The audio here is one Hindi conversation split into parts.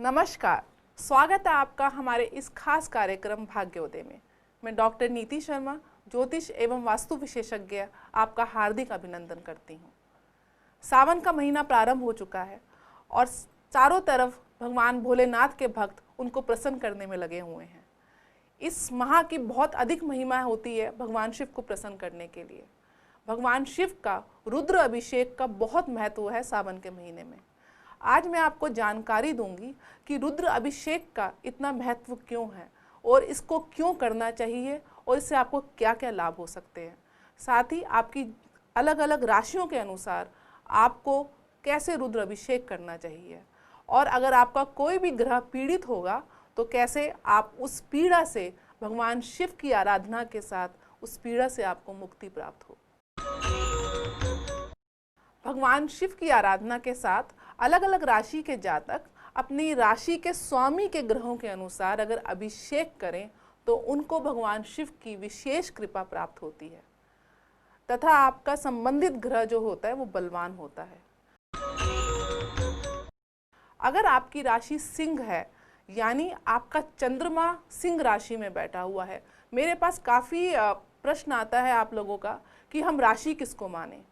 नमस्कार, स्वागत है आपका हमारे इस खास कार्यक्रम भाग्योदय में। मैं डॉक्टर नीति शर्मा, ज्योतिष एवं वास्तु विशेषज्ञ, आपका हार्दिक अभिनंदन करती हूँ। सावन का महीना प्रारंभ हो चुका है और चारों तरफ भगवान भोलेनाथ के भक्त उनको प्रसन्न करने में लगे हुए हैं। इस माह की बहुत अधिक महिमा होती है भगवान शिव को प्रसन्न करने के लिए। भगवान शिव का रुद्र अभिषेक का बहुत महत्व है सावन के महीने में। आज मैं आपको जानकारी दूंगी कि रुद्र अभिषेक का इतना महत्व क्यों है और इसको क्यों करना चाहिए और इससे आपको क्या क्या लाभ हो सकते हैं। साथ ही आपकी अलग अलग राशियों के अनुसार आपको कैसे रुद्र अभिषेक करना चाहिए और अगर आपका कोई भी ग्रह पीड़ित होगा तो कैसे आप उस पीड़ा से भगवान शिव की आराधना के साथ उस पीड़ा से आपको मुक्ति प्राप्त हो। भगवान शिव की आराधना के साथ अलग अलग राशि के जातक अपनी राशि के स्वामी के ग्रहों के अनुसार अगर अभिषेक करें तो उनको भगवान शिव की विशेष कृपा प्राप्त होती है तथा आपका संबंधित ग्रह जो होता है वो बलवान होता है। अगर आपकी राशि सिंह है यानी आपका चंद्रमा सिंह राशि में बैठा हुआ है, मेरे पास काफ़ी प्रश्न आता है आप लोगों का कि हम राशि किसको माने।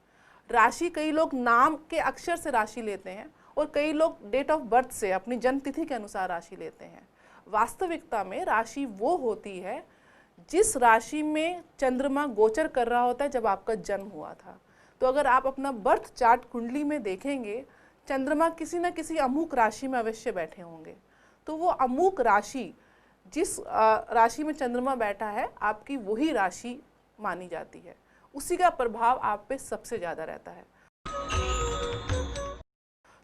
राशि कई लोग नाम के अक्षर से राशि लेते हैं और कई लोग डेट ऑफ बर्थ से अपनी जन्म तिथि के अनुसार राशि लेते हैं। वास्तविकता में राशि वो होती है जिस राशि में चंद्रमा गोचर कर रहा होता है जब आपका जन्म हुआ था। तो अगर आप अपना बर्थ चार्ट कुंडली में देखेंगे, चंद्रमा किसी न किसी अमुक राशि में अवश्य बैठे होंगे। तो वो अमुक राशि जिस राशि में चंद्रमा बैठा है आपकी वही राशि मानी जाती है, उसी का प्रभाव आप पे सबसे ज़्यादा रहता है।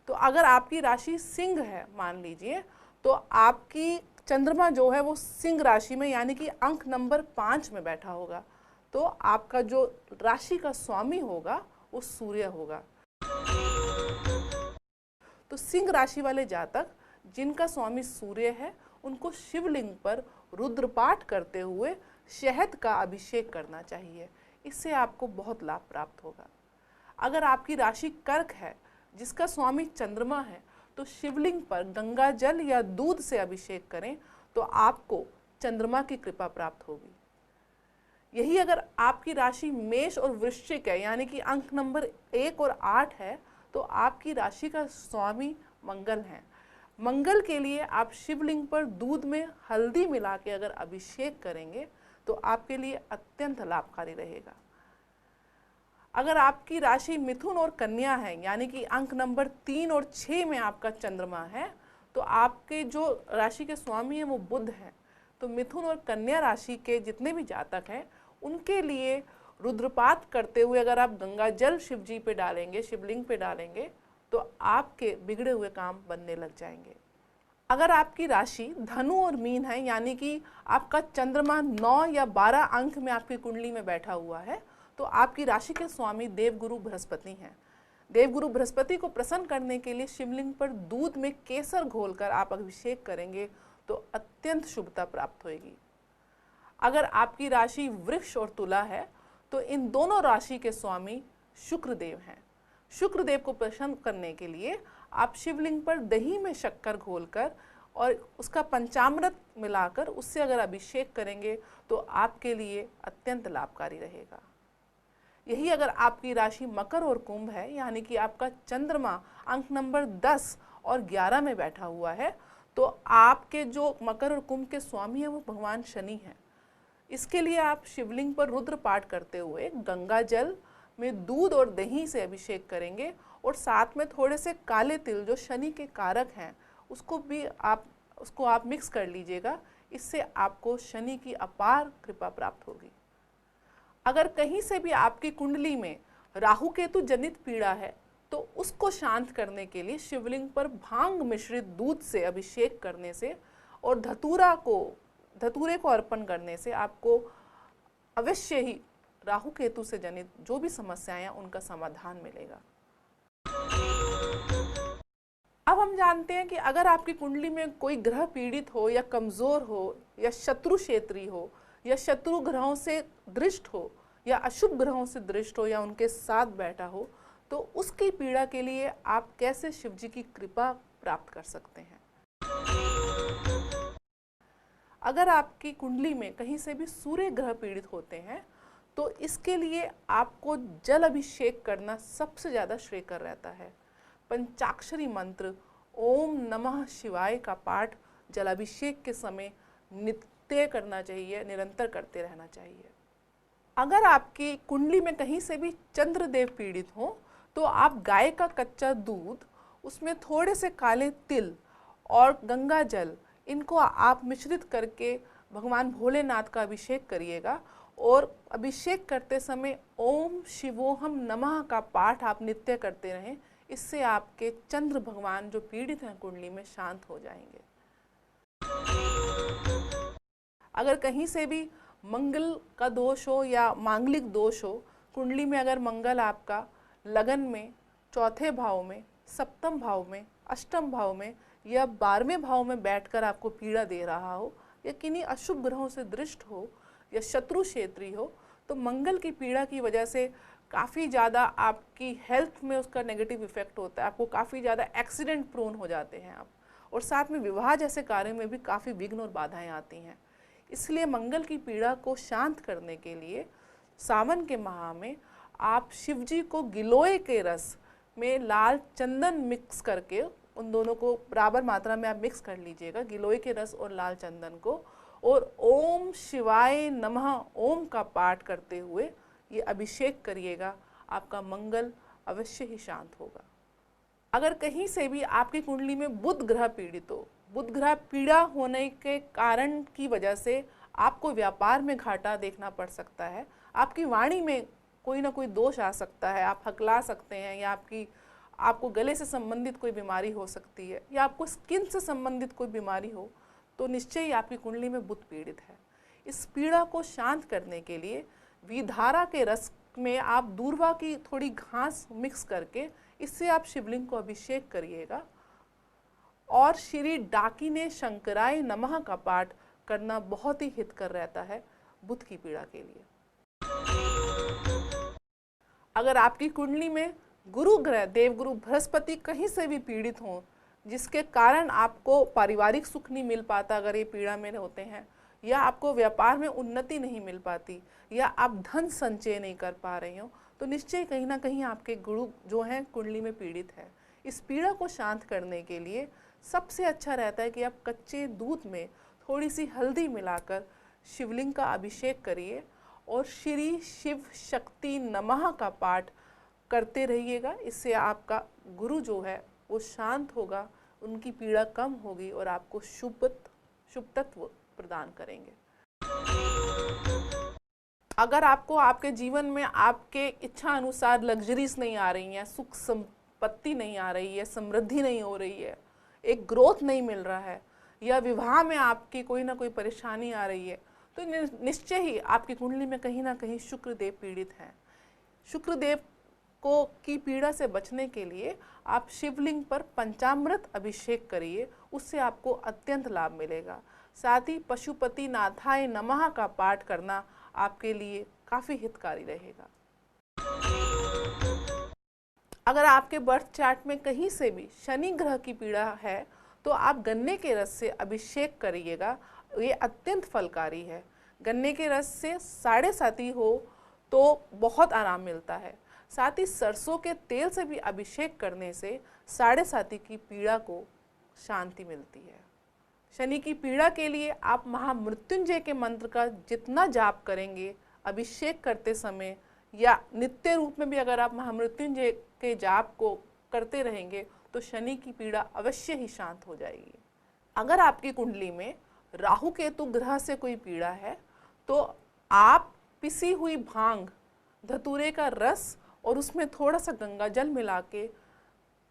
तो अगर आपकी राशि सिंह है मान लीजिए, तो आपकी चंद्रमा जो है वो सिंह राशि में यानी कि अंक नंबर 5 में बैठा होगा। तो आपका जो राशि का स्वामी होगा वो सूर्य होगा। तो सिंह राशि वाले जातक जिनका स्वामी सूर्य है उनको शिवलिंग पर रुद्रपाठ करते हुए शहद का अभिषेक करना चाहिए। इससे आपको बहुत लाभ प्राप्त होगा। अगर आपकी राशि कर्क है जिसका स्वामी चंद्रमा है तो शिवलिंग पर गंगा जल या दूध से अभिषेक करें तो आपको चंद्रमा की कृपा प्राप्त होगी। यही अगर आपकी राशि मेष और वृश्चिक है यानी कि अंक नंबर 1 और 8 है तो आपकी राशि का स्वामी मंगल है। मंगल के लिए आप शिवलिंग पर दूध में हल्दी मिला के अगर अभिषेक करेंगे तो आपके लिए अत्यंत लाभकारी रहेगा। अगर आपकी राशि मिथुन और कन्या है यानी कि अंक नंबर 3 और 6 में आपका चंद्रमा है तो आपके जो राशि के स्वामी हैं वो बुध हैं। तो मिथुन और कन्या राशि के जितने भी जातक हैं उनके लिए रुद्रपाठ करते हुए अगर आप गंगा जल शिव जी पे डालेंगे, शिवलिंग पे डालेंगे तो आपके बिगड़े हुए काम बनने लग जाएंगे। अगर आपकी राशि धनु और मीन है यानी कि आपका चंद्रमा 9 या 12 अंक में आपकी कुंडली में बैठा हुआ है तो आपकी राशि के स्वामी देवगुरु बृहस्पति हैं। देवगुरु बृहस्पति को प्रसन्न करने के लिए शिवलिंग पर दूध में केसर घोलकर आप अभिषेक करेंगे तो अत्यंत शुभता प्राप्त होगी। अगर आपकी राशि वृक्ष और तुला है तो इन दोनों राशि के स्वामी शुक्रदेव हैं। शुक्रदेव को प्रसन्न करने के लिए आप शिवलिंग पर दही में शक्कर घोलकर और उसका पंचामृत मिलाकर उससे अगर अभिषेक करेंगे तो आपके लिए अत्यंत लाभकारी रहेगा। यही अगर आपकी राशि मकर और कुंभ है यानी कि आपका चंद्रमा अंक नंबर 10 और 11 में बैठा हुआ है तो आपके जो मकर और कुंभ के स्वामी हैं वो भगवान शनि हैं। इसके लिए आप शिवलिंग पर रुद्र पाठ करते हुए गंगा जल में दूध और दही से अभिषेक करेंगे और साथ में थोड़े से काले तिल जो शनि के कारक हैं उसको आप मिक्स कर लीजिएगा। इससे आपको शनि की अपार कृपा प्राप्त होगी। अगर कहीं से भी आपकी कुंडली में राहु केतु जनित पीड़ा है तो उसको शांत करने के लिए शिवलिंग पर भांग मिश्रित दूध से अभिषेक करने से और धतूरे को अर्पण करने से आपको अवश्य ही राहु केतु से जनित जो भी समस्याएं हैं उनका समाधान मिलेगा। अब हम जानते हैं कि अगर आपकी कुंडली में कोई ग्रह पीड़ित हो या कमजोर हो या शत्रु क्षेत्री हो या शत्रु ग्रहों से दृष्ट हो या अशुभ ग्रहों से दृष्ट हो या उनके साथ बैठा हो तो उसकी पीड़ा के लिए आप कैसे शिव जी की कृपा प्राप्त कर सकते हैं। अगर आपकी कुंडली में कहीं से भी सूर्य ग्रह पीड़ित होते हैं तो इसके लिए आपको जल अभिषेक करना सबसे ज़्यादा श्रेयकर रहता है। पंचाक्षरी मंत्र ओम नमः शिवाय का पाठ जलाभिषेक के समय नित्य करना चाहिए, निरंतर करते रहना चाहिए। अगर आपकी कुंडली में कहीं से भी चंद्रदेव पीड़ित हो तो आप गाय का कच्चा दूध, उसमें थोड़े से काले तिल और गंगा जल, इनको आप मिश्रित करके भगवान भोलेनाथ का अभिषेक करिएगा और अभिषेक करते समय ओम शिवोहम नमः का पाठ आप नित्य करते रहें। इससे आपके चंद्र भगवान जो पीड़ित हैं कुंडली में शांत हो जाएंगे। अगर कहीं से भी मंगल का दोष हो या मांगलिक दोष हो, कुंडली में अगर मंगल आपका लगन में, चौथे भाव में, सप्तम भाव में, अष्टम भाव में या 12वें भाव में बैठकर आपको पीड़ा दे रहा हो या किन्हीं अशुभ ग्रहों से दृष्ट हो या शत्रु क्षेत्री हो, तो मंगल की पीड़ा की वजह से काफ़ी ज़्यादा आपकी हेल्थ में उसका नेगेटिव इफेक्ट होता है। आपको काफ़ी ज़्यादा एक्सीडेंट प्रोन हो जाते हैं आप, और साथ में विवाह जैसे कार्यों में भी काफ़ी विघ्न और बाधाएं आती हैं। इसलिए मंगल की पीड़ा को शांत करने के लिए सावन के माह में आप शिव जी को गिलोय के रस में लाल चंदन मिक्स करके, उन दोनों को बराबर मात्रा में आप मिक्स कर लीजिएगा, गिलोय के रस और लाल चंदन को, और ओम शिवाय नमः ओम का पाठ करते हुए ये अभिषेक करिएगा। आपका मंगल अवश्य ही शांत होगा। अगर कहीं से भी आपकी कुंडली में बुध ग्रह पीड़ित हो, बुध ग्रह पीड़ा होने के कारण की वजह से आपको व्यापार में घाटा देखना पड़ सकता है, आपकी वाणी में कोई ना कोई दोष आ सकता है, आप हकला सकते हैं, या आपको गले से संबंधित कोई बीमारी हो सकती है, या आपको स्किन से संबंधित कोई बीमारी हो, तो निश्चय ही आपकी कुंडली में बुध पीड़ित है। इस पीड़ा को शांत करने के लिए विधारा के रस में आप दूर्वा की थोड़ी घास मिक्स करके इससे आप शिवलिंग को अभिषेक करिएगा, और श्री डाकिने शंकराय नमः का पाठ करना बहुत ही हितकर रहता है बुध की पीड़ा के लिए। अगर आपकी कुंडली में गुरु ग्रह देवगुरु बृहस्पति कहीं से भी पीड़ित हों, जिसके कारण आपको पारिवारिक सुख नहीं मिल पाता, अगर ये पीड़ा में होते हैं, या आपको व्यापार में उन्नति नहीं मिल पाती, या आप धन संचय नहीं कर पा रही हो, तो निश्चय कहीं ना कहीं आपके गुरु जो हैं कुंडली में पीड़ित है। इस पीड़ा को शांत करने के लिए सबसे अच्छा रहता है कि आप कच्चे दूध में थोड़ी सी हल्दी मिलाकर शिवलिंग का अभिषेक करिए और श्री शिव शक्ति नमः का पाठ करते रहिएगा। इससे आपका गुरु जो है वो शांत होगा, उनकी पीड़ा कम होगी और आपको शुभ तत्व प्रदान करेंगे। अगर आपको आपके जीवन में आपके इच्छा अनुसार लग्जरीज नहीं आ रही हैं, सुख संपत्ति नहीं आ रही है, समृद्धि नहीं हो रही है, एक ग्रोथ नहीं मिल रहा है, या विवाह में आपकी कोई ना कोई परेशानी आ रही है, तो निश्चय ही आपकी कुंडली में कहीं ना कहीं शुक्रदेव पीड़ित हैं। शुक्रदेव को की पीड़ा से बचने के लिए आप शिवलिंग पर पंचामृत अभिषेक करिए, उससे आपको अत्यंत लाभ मिलेगा। साथ ही पशुपति नाथाय नमः का पाठ करना आपके लिए काफ़ी हितकारी रहेगा। अगर आपके बर्थ चार्ट में कहीं से भी शनि ग्रह की पीड़ा है तो आप गन्ने के रस से अभिषेक करिएगा, ये अत्यंत फलकारी है। गन्ने के रस से साढ़े साती हो तो बहुत आराम मिलता है। साथ ही सरसों के तेल से भी अभिषेक करने से साढ़े साती की पीड़ा को शांति मिलती है। शनि की पीड़ा के लिए आप महामृत्युंजय के मंत्र का जितना जाप करेंगे अभिषेक करते समय, या नित्य रूप में भी अगर आप महामृत्युंजय के जाप को करते रहेंगे तो शनि की पीड़ा अवश्य ही शांत हो जाएगी। अगर आपकी कुंडली में राहु केतु ग्रह से कोई पीड़ा है तो आप पिसी हुई भांग, धतूरे का रस और उसमें थोड़ा सा गंगा जल मिला के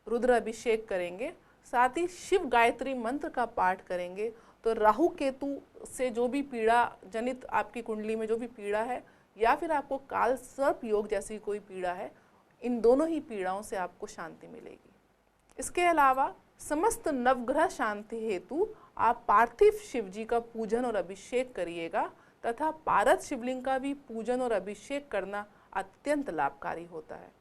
रुद्र अभिषेक करेंगे, साथ ही शिव गायत्री मंत्र का पाठ करेंगे, तो राहु केतु से जो भी पीड़ा जनित आपकी कुंडली में जो भी पीड़ा है, या फिर आपको काल सर्प योग जैसी कोई पीड़ा है, इन दोनों ही पीड़ाओं से आपको शांति मिलेगी। इसके अलावा समस्त नवग्रह शांति हेतु आप पार्थिव शिव जी का पूजन और अभिषेक करिएगा, तथा पारद शिवलिंग का भी पूजन और अभिषेक करना अत्यंत लाभकारी होता है।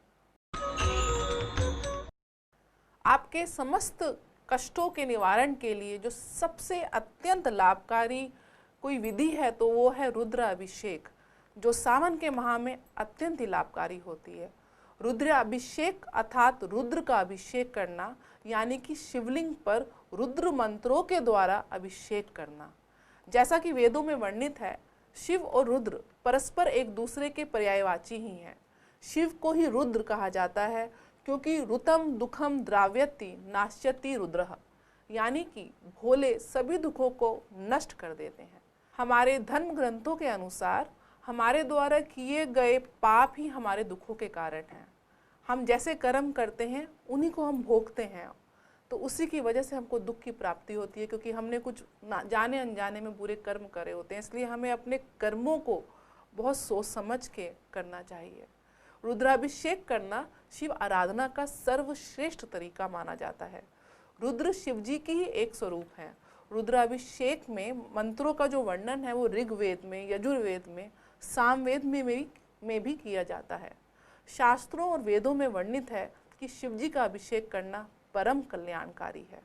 आपके समस्त कष्टों के निवारण के लिए जो सबसे अत्यंत लाभकारी कोई विधि है तो वो है रुद्र अभिषेक, जो सावन के माह में अत्यंत ही लाभकारी होती है। रुद्र अभिषेक अर्थात रुद्र का अभिषेक करना, यानी कि शिवलिंग पर रुद्र मंत्रों के द्वारा अभिषेक करना। जैसा कि वेदों में वर्णित है, शिव और रुद्र परस्पर एक दूसरे के पर्यायवाची ही हैं। शिव को ही रुद्र कहा जाता है क्योंकि ऋतम दुखम द्राव्यति नाश्यति रुद्रः, यानी कि भोले सभी दुखों को नष्ट कर देते हैं। हमारे धर्म ग्रंथों के अनुसार हमारे द्वारा किए गए पाप ही हमारे दुखों के कारण हैं। हम जैसे कर्म करते हैं उन्हीं को हम भोगते हैं, तो उसी की वजह से हमको दुख की प्राप्ति होती है, क्योंकि हमने कुछ जाने अनजाने में बुरे कर्म करे होते हैं। इसलिए हमें अपने कर्मों को बहुत सोच समझ के करना चाहिए। रुद्राभिषेक करना शिव आराधना का सर्वश्रेष्ठ तरीका माना जाता है। रुद्र शिव जी की ही एक स्वरूप है। रुद्राभिषेक में मंत्रों का जो वर्णन है वो ऋग्वेद में, यजुर्वेद में, सामवेद में भी किया जाता है। शास्त्रों और वेदों में वर्णित है कि शिव जी का अभिषेक करना परम कल्याणकारी है।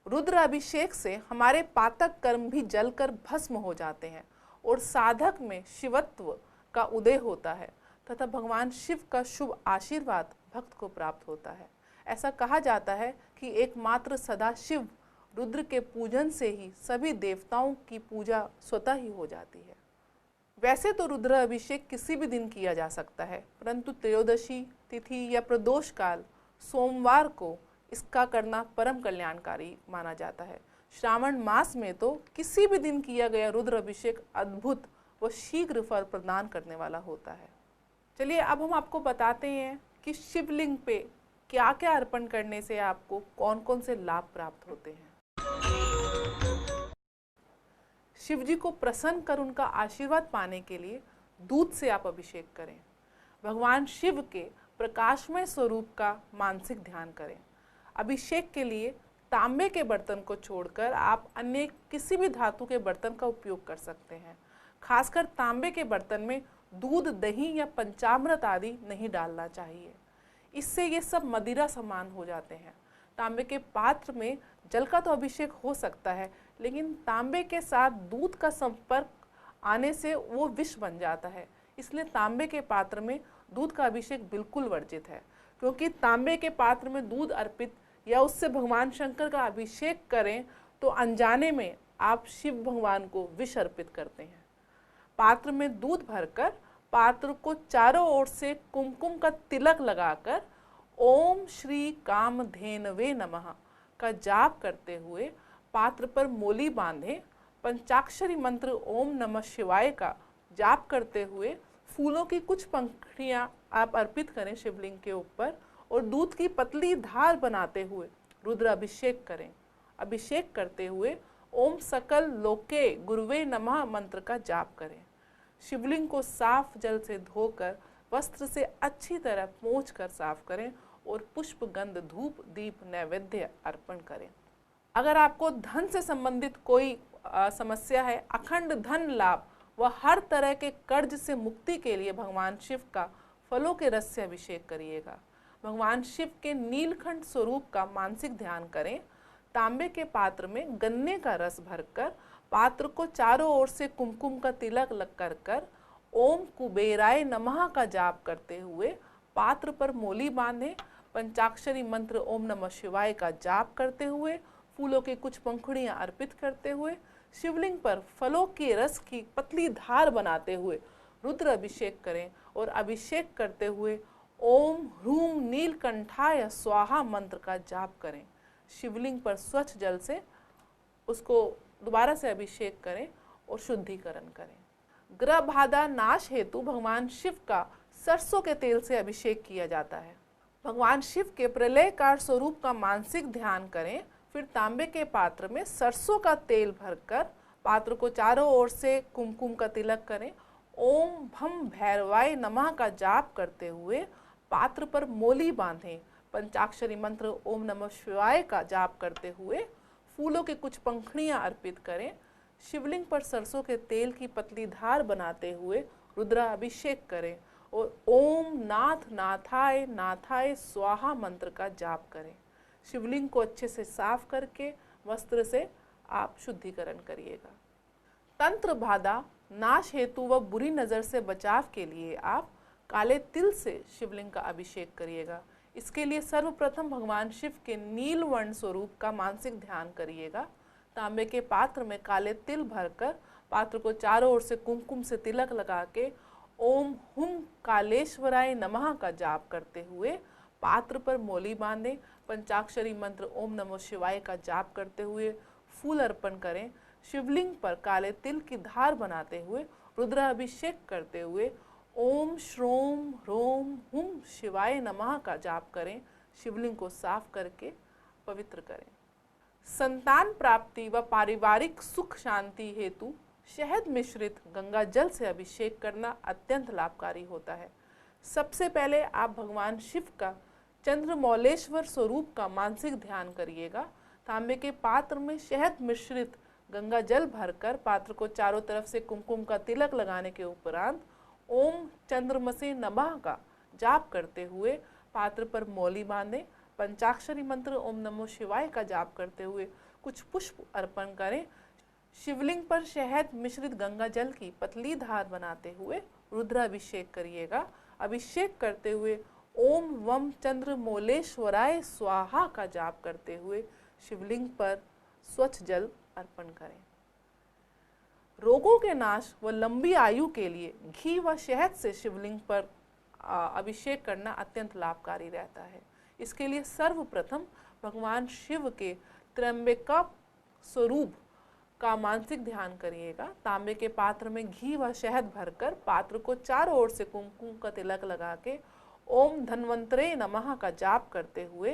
रुद्र अभिषेक से हमारे पातक कर्म भी जलकर भस्म हो जाते हैं और साधक में शिवत्व का उदय होता है तथा भगवान शिव का शुभ आशीर्वाद भक्त को प्राप्त होता है। ऐसा कहा जाता है कि एकमात्र सदाशिव रुद्र के पूजन से ही सभी देवताओं की पूजा स्वतः ही हो जाती है। वैसे तो रुद्र अभिषेक किसी भी दिन किया जा सकता है, परंतु त्रयोदशी तिथि या प्रदोष काल सोमवार को इसका करना परम कल्याणकारी माना जाता है। श्रावण मास में तो किसी भी दिन किया गया रुद्र अभिषेक अद्भुत व शीघ्र फल प्रदान करने वाला होता है। चलिए अब हम आपको बताते हैं कि शिवलिंग पे क्या क्या अर्पण करने से आपको कौन कौन से लाभ प्राप्त होते हैं। शिव जी को प्रसन्न कर उनका आशीर्वाद पाने के लिए दूध से आप अभिषेक करें। भगवान शिव के प्रकाशमय स्वरूप का मानसिक ध्यान करें। अभिषेक के लिए तांबे के बर्तन को छोड़कर आप अन्य किसी भी धातु के बर्तन का उपयोग कर सकते हैं। खासकर तांबे के बर्तन में दूध, दही या पंचामृत आदि नहीं डालना चाहिए, इससे ये सब मदिरा समान हो जाते हैं। तांबे के पात्र में जल का तो अभिषेक हो सकता है, लेकिन तांबे के साथ दूध का संपर्क आने से वो विष बन जाता है। इसलिए तांबे के पात्र में दूध का अभिषेक बिल्कुल वर्जित है, क्योंकि तांबे के पात्र में दूध अर्पित या उससे भगवान शंकर का अभिषेक करें तो अनजाने में आप शिव भगवान को विष अर्पित करते हैं। पात्र में दूध भरकर पात्र को चारों ओर से कुमकुम का तिलक लगाकर ओम श्री कामधेनवे नमः का जाप करते हुए पात्र पर मोली बांधें। पंचाक्षरी मंत्र ओम नमः शिवाय का जाप करते हुए फूलों की कुछ पंखुड़ियाँ आप अर्पित करें शिवलिंग के ऊपर और दूध की पतली धार बनाते हुए रुद्र अभिषेक करें। अभिषेक करते हुए ओम सकल लोके गुरुवे नमः मंत्र का जाप करें। शिवलिंग को साफ जल से धोकर वस्त्र से अच्छी तरह पोंछकर साफ करें और पुष्प, गंध, धूप, दीप, नैवेद्य अर्पण करें। अगर आपको धन से संबंधित कोई समस्या है, अखंड धन लाभ व हर तरह के कर्ज से मुक्ति के लिए भगवान शिव का फलों के रस से अभिषेक करिएगा। भगवान शिव के नीलकंठ स्वरूप का मानसिक ध्यान करें। तांबे के पात्र में गन्ने का रस भरकर पात्र को चारों ओर से कुमकुम का तिलक लग कर ओम कुबेराय नमः का जाप करते हुए पात्र पर मोली बांधें। पंचाक्षरी मंत्र ओम नमः शिवाय का जाप करते हुए फूलों की कुछ पंखुड़ियाँ अर्पित करते हुए शिवलिंग पर फलों के रस की पतली धार बनाते हुए रुद्र अभिषेक करें और अभिषेक करते हुए ओम ह्रूम नीलकंठाय स्वाहा मंत्र का जाप करें। शिवलिंग पर स्वच्छ जल से उसको दोबारा से अभिषेक करें और शुद्धिकरण करें। ग्रह बाधा नाश हेतु भगवान शिव का सरसों के तेल से अभिषेक किया जाता है। भगवान शिव के प्रलयकार स्वरूप का मानसिक ध्यान करें। फिर तांबे के पात्र में सरसों का तेल भरकर पात्र को चारों ओर से कुमकुम का तिलक करें। ओम भम भैरवाय नमः का जाप करते हुए पात्र पर मोली बांधें। पंचाक्षरी मंत्र ओम नमः शिवाय का जाप करते हुए फूलों की कुछ पंखुड़ियाँ अर्पित करें। शिवलिंग पर सरसों के तेल की पतली धार बनाते हुए रुद्राभिषेक करें और ओम नाथ नाथाय नाथाय स्वाहा मंत्र का जाप करें। शिवलिंग को अच्छे से साफ करके वस्त्र से आप शुद्धिकरण करिएगा। तंत्र बाधा नाश हेतु व बुरी नज़र से बचाव के लिए आप काले तिल से शिवलिंग का अभिषेक करिएगा। इसके लिए सर्वप्रथम भगवान शिव के नील वर्ण स्वरूप का मानसिक ध्यान करिएगा। तांबे के पात्र में काले तिल भरकर पात्र को चारों ओर से कुमकुम से तिलक लगा के ओम हुम कालेश्वराय नमः का जाप करते हुए पात्र पर मोली बांधें। पंचाक्षरी मंत्र ओम नमो शिवाय का जाप करते हुए फूल अर्पण करें। शिवलिंग पर काले तिल की धार बनाते हुए रुद्राभिषेक करते हुए ओम श्रोम ह्रोम हुम शिवाय नमः का जाप करें। शिवलिंग को साफ करके पवित्र करें। संतान प्राप्ति व पारिवारिक सुख शांति हेतु शहद मिश्रित गंगा जल से अभिषेक करना अत्यंत लाभकारी होता है। सबसे पहले आप भगवान शिव का चंद्रमौलेश्वर स्वरूप का मानसिक ध्यान करिएगा। तांबे के पात्र में शहद मिश्रित गंगा जल भरकर पात्र को चारों तरफ से कुमकुम का तिलक लगाने के उपरांत ओम चंद्रमसे नमः का जाप करते हुए पात्र पर मौली बांधें। पंचाक्षरी मंत्र ओम नमो शिवाय का जाप करते हुए कुछ पुष्प अर्पण करें। शिवलिंग पर शहद मिश्रित गंगा जल की पतली धार बनाते हुए रुद्राभिषेक करिएगा। अभिषेक करते हुए ओम वम चंद्रमौलेश्वराय स्वाहा का जाप करते हुए शिवलिंग पर स्वच्छ जल अर्पण करें। रोगों के नाश व लंबी आयु के लिए घी व शहद से शिवलिंग पर अभिषेक करना अत्यंत लाभकारी रहता है। इसके लिए सर्वप्रथम भगवान शिव के त्र्यंबक स्वरूप का मानसिक ध्यान करिएगा। तांबे के पात्र में घी व शहद भरकर पात्र को चारों ओर से कुमकुम का तिलक लगा के ओम धन्वंतरे नमः का जाप करते हुए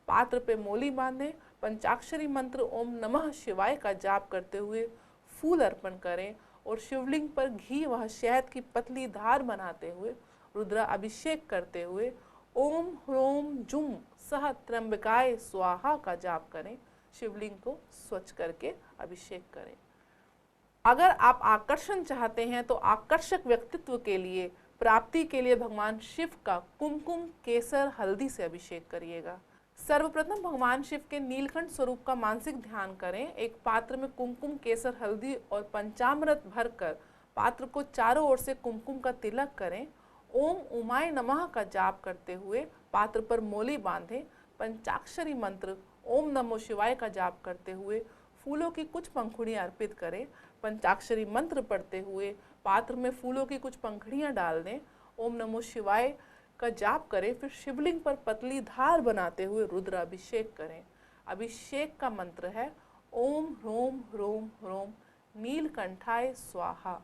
पात्र पे मोली बांधें। पंचाक्षरी मंत्र ओम नमः शिवाय का जाप करते हुए फूल अर्पण करें और शिवलिंग पर घी व शहद की पतली धार बनाते हुए रुद्रा अभिषेक करते हुए ओम ह्रोम जुम सह त्र्यंबकाय स्वाहा का जाप करें। शिवलिंग को स्वच्छ करके अभिषेक करें। अगर आप आकर्षण चाहते हैं तो आकर्षक व्यक्तित्व के लिए प्राप्ति के लिए भगवान शिव का कुमकुम केसर हल्दी से अभिषेक करिएगा। सर्वप्रथम भगवान शिव के नीलकंठ स्वरूप का मानसिक ध्यान करें। एक पात्र में कुमकुम केसर हल्दी और पंचामृत भरकर पात्र को चारों ओर से कुमकुम का तिलक करें। ओम उमाय नमः का जाप करते हुए पात्र पर मोली बांधें। पंचाक्षरी मंत्र ओम नमो शिवाय का जाप करते हुए फूलों की कुछ पंखुड़ियाँ अर्पित करें। पंचाक्षरी मंत्र पढ़ते हुए पात्र में फूलों की कुछ पंखुड़ियाँ डाल दें। ओम नमो शिवाय का जाप करें। फिर शिवलिंग पर पतली धार बनाते हुए रुद्राभिषेक करें। अभिषेक का मंत्र है ओम ह्रोम ह्रोम ह्रोम नीलकंठाय स्वाहा।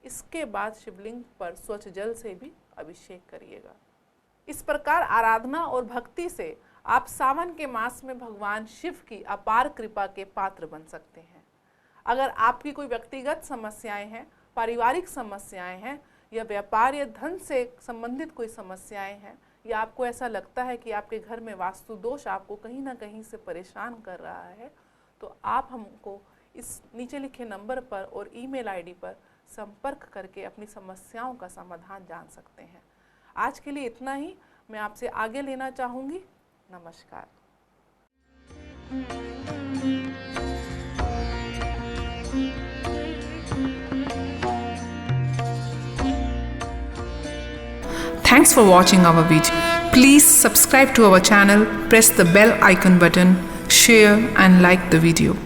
इसके बाद शिवलिंग पर स्वच्छ जल से भी अभिषेक करिएगा। इस प्रकार आराधना और भक्ति से आप सावन के मास में भगवान शिव की अपार कृपा के पात्र बन सकते हैं। अगर आपकी कोई व्यक्तिगत समस्याएं हैं, पारिवारिक समस्याएं हैं या व्यापार या धन से संबंधित कोई समस्याएं हैं या आपको ऐसा लगता है कि आपके घर में वास्तु दोष आपको कहीं ना कहीं से परेशान कर रहा है, तो आप हमको इस नीचे लिखे नंबर पर और ईमेल आईडी पर संपर्क करके अपनी समस्याओं का समाधान जान सकते हैं। आज के लिए इतना ही। मैं आपसे आगे लेना चाहूँगी। नमस्कार। Thanks for watching our video. Please subscribe to our channel, press the bell icon button, share and like the video.